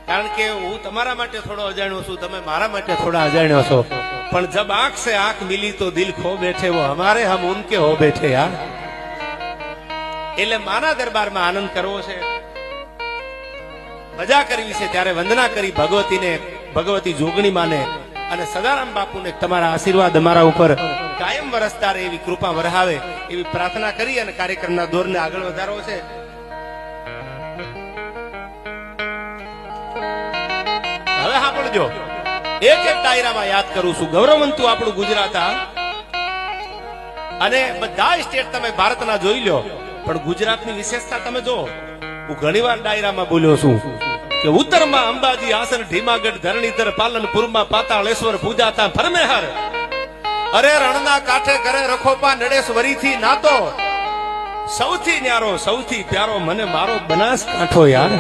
કારણ કે હું તમારા માટે થોડો અજાણ્યો છું, તમે મારા માટે થોડા અજાણ્યો છો, પણ જબ आंख से आंख मिली तो दिल खो बैठे, वो हमारे हम उनके हो बैठे यार। એટલે માના દરબારમાં આનંદ કરવો છે, મજા કરવી છે, ત્યારે વંદના કરી ભગવતીને, ભગવતી જોગણી માને અને સદારામ બાપુને તમારા આશીર્વાદ અમારા ઉપર કાયમ વરસતા રહે એવી કૃપા વરહાવે એવી પ્રાર્થના કરી અને કાર્યક્રમના દોરને આગળ વધારવો છે। હવે સાંભળજો, એક એક ડાયરામાં યાદ કરું છું, ગૌરવવંતુ આપણું ગુજરાત અને બધા સ્ટેટ તમે ભારતના જોઈ લો, પણ ગુજરાતની વિશેષતા તમે જો। હું ઘણીવાર ડાયરામાં બોલ્યો છું કે ઉત્તરમાં અંબાજી, આસન, ઢીમાગઢ, ધરણીધર, પાલનપુરમાં પાતાળેશ્વર પૂજાતા ફરમેહર, અરે રણના કાંઠે કરે રખોપા નડેશ્વરીથી નાતો, સૌથી ન્યારો સૌથી પ્યારો મને મારો બનાસકાંઠો યાર।